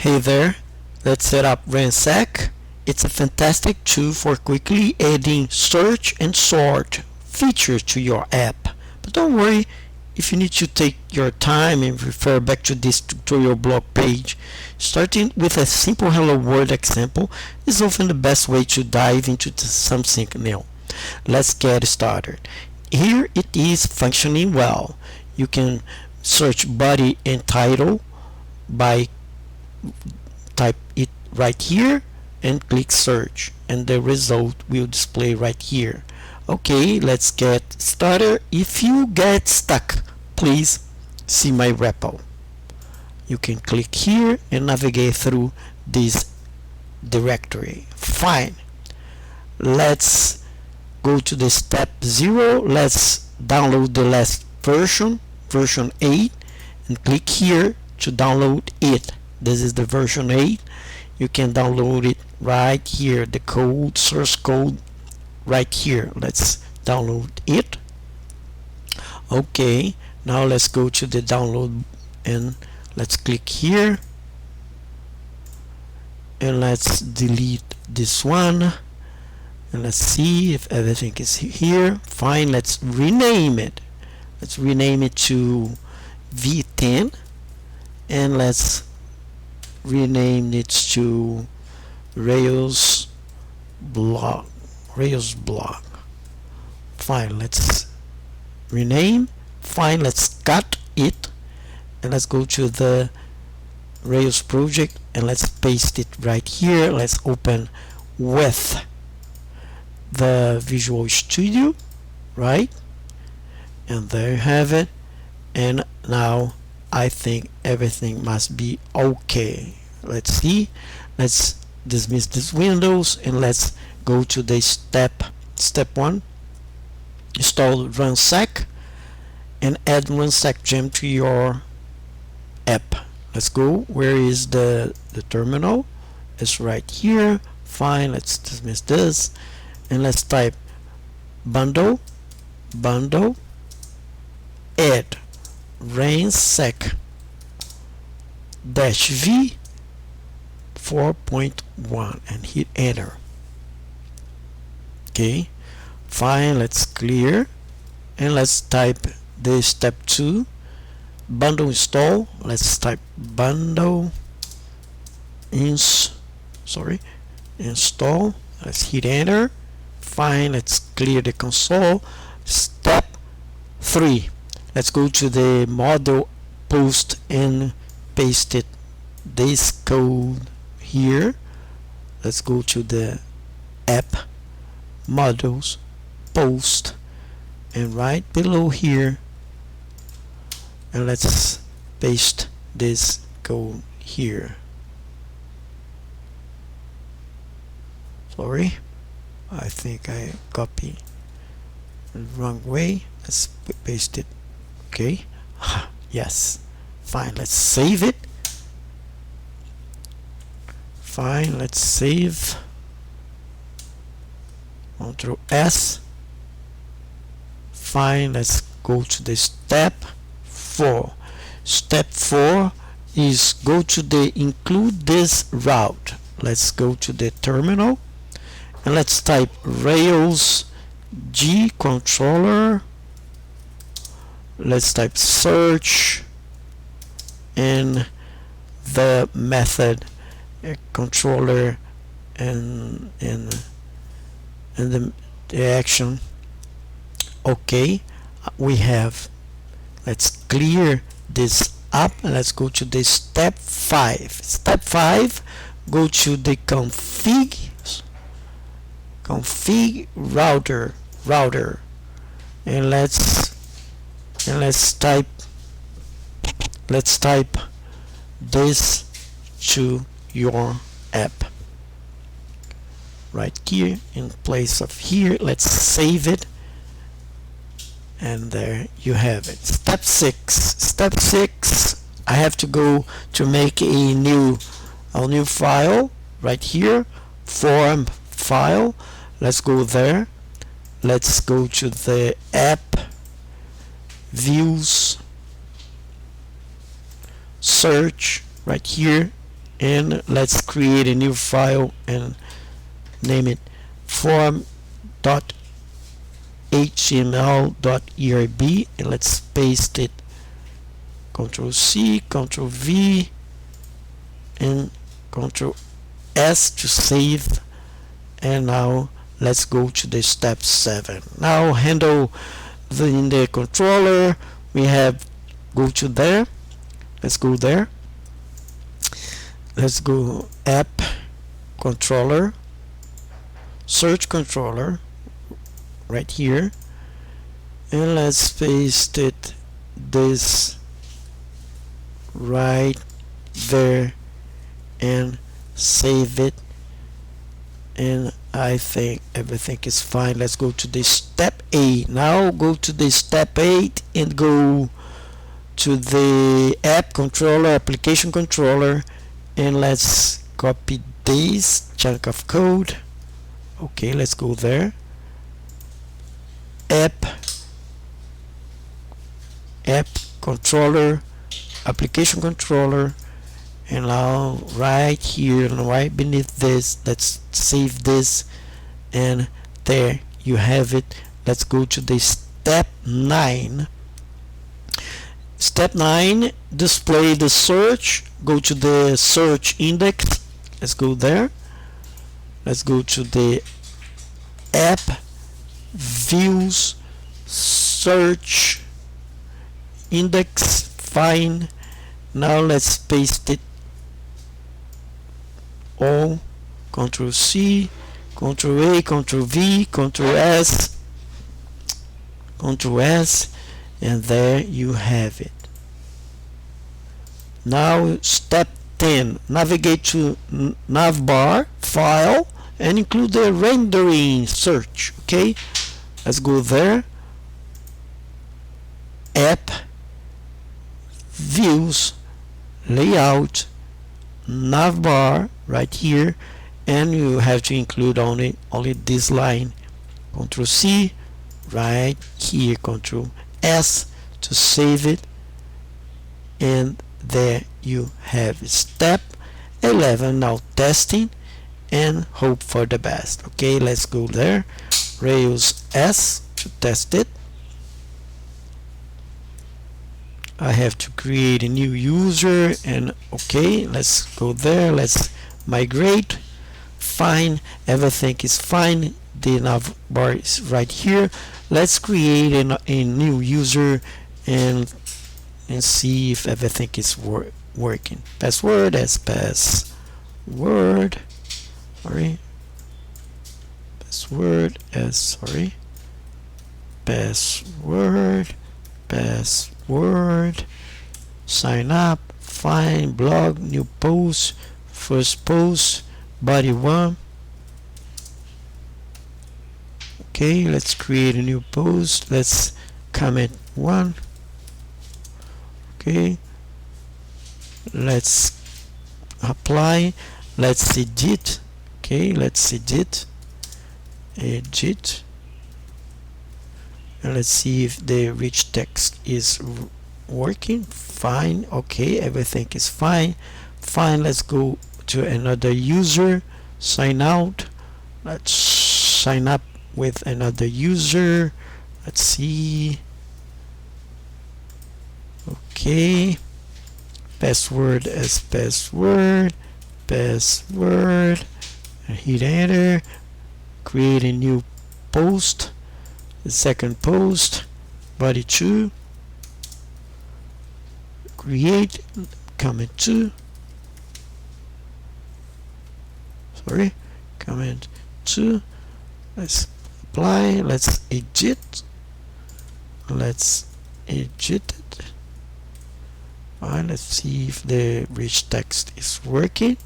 Hey there, let's set up Ransack. It's a fantastic tool for quickly adding search and sort features to your app. But don't worry if you need to take your time and refer back to this tutorial blog page. Starting with a simple Hello World example is often the best way to dive into something new. Let's get started. Here it is functioning well. You can search body and title by type it right here and click search, and the result will display right here. Okay, let's get started. If you get stuck, please see my repo. You can click here and navigate through this directory. Fine, let's go to the step 0. Let's download the last version 8, and click here to download it. This is the version 8. You can download it right here, the code, source code right here. Let's download it. Okay, now let's go to the download and let's click here and let's delete this one, and let's see if everything is here. Fine, let's rename it. Let's rename it to V10, and let's rename it to Rails blog. Fine, let's rename. Fine, let's cut it and let's go to the Rails project and let's paste it right here. Let's open with the Visual Studio, right? And there you have it. And now I think everything must be okay. Let's see. Let's dismiss these windows and let's go to the step 1. Install Ransack and add Ransack gem to your app. Let's go. Where is the terminal? It's right here. Fine, let's dismiss this and let's type bundle add Ransack -v 4.1 and hit enter. Okay, fine, let's clear and let's type the step 2 bundle install. Let's type bundle install. Let's hit enter. Fine, let's clear the console. Step 3, let's go to the model post and paste it this code here. Let's go to the app models post and right below here, and let's paste this code here. Sorry, I think I copied the wrong way. Let's paste it. Okay, yes, fine, let's save it. Fine, let's save. Ctrl S. Fine, let's go to the step 4. Step 4 is go to the include this route. Let's go to the terminal and let's type Rails G controller. Let's type search and the method controller and the action. Okay, we have. Let's clear this up and let's go to the step 5. Step 5, go to the config router and let's type this to your app right here in place of here. Let's save it and there you have it. Step 6, I have to go to make a new file right here, form file. Let's go there. Let's go to the app views, search right here and let's create a new file and name it form.html.erb, and let's paste it. Ctrl C, Ctrl V, and Ctrl S to save. And now let's go to the step 7. Now handle in the controller we have go to there. Let's go there. Let's go app controller, search controller right here, and let's paste it this right there and save it. And I think everything is fine. Let's go to the step 8. Now go to the step 8 and go to the app controller, application controller, and let's copy this chunk of code. Okay, let's go there. App controller, application controller, and now right here and right beneath this, let's save this, and there you have it. Let's go to the step 9. Step 9, display the search. Go to the search index. Let's go there. Let's go to the app views search index. Fine. Now let's paste it all. Ctrl C, Ctrl A, Ctrl V, Ctrl S, Ctrl S, and there you have it. Now step 10, navigate to navbar file and include the rendering search. Okay, let's go there. App views layout navbar right here, and you have to include only this line. Ctrl C right here, Ctrl S to save it, and there you have it. Step 11, now testing and hope for the best. Okay, let's go there. Rails S to test it. I have to create a new user, and okay, let's go there. Let's migrate. Fine, everything is fine. The navbar is right here. Let's create a new user and see if everything is working. Password as password. Sorry. Password as sorry. Password. Password. Sign up. Fine. Blog. New post. First post. Body 1. Okay, let's create a new post. Let's comment 1. Okay, let's apply. Let's edit. Okay, let's edit. And let's see if the rich text is working. Fine. Okay, everything is fine. Fine. Let's go to another user. Sign out. Let's sign up with another user. Let's see. Okay, password as password, and hit enter. Create a new post, the second post, body 2. Create, comment 2. Sorry, comment 2. Let's apply. Let's edit. Let's edit it. Fine, let's see if the rich text is working.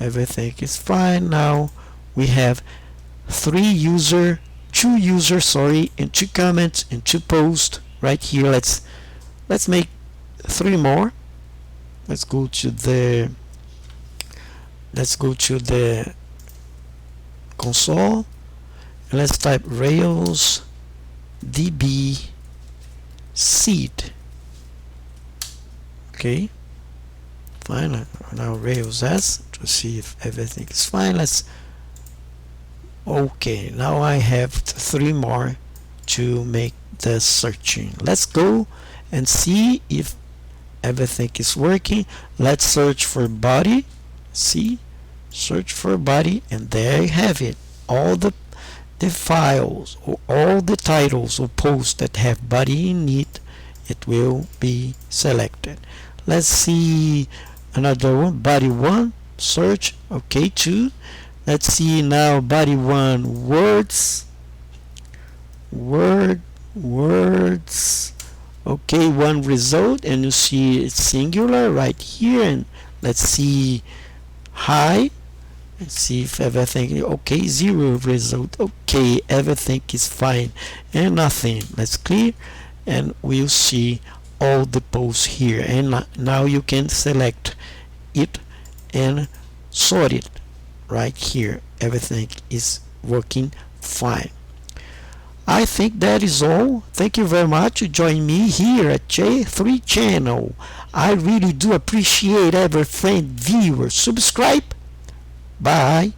Everything is fine. Now we have 2 users, and 2 comments and 2 posts right here. Let's make 3 more. Let's go to the console and let's type Rails DB seed. Okay, fine. Now Rails S to see if everything is fine. Let's okay, now I have 3 more to make the searching. Let's go and see if everything is working. Let's search for body. See, search for body, and there you have it. All the files or all the titles or posts that have body in it will be selected. Let's see another one, body 1, search, okay, 2. Let's see now body 1, words, words, okay, 1 result, and you see it's singular right here. And let's see hi, let's see if everything okay, 0 result, okay, everything is fine, and nothing. Let's clear, and we'll see all the posts here. And now you can select it and sort it right here. Everything is working fine. I think that is all. Thank you very much to join me here at J3 channel. I really do appreciate every friend, viewer. Subscribe. Bye.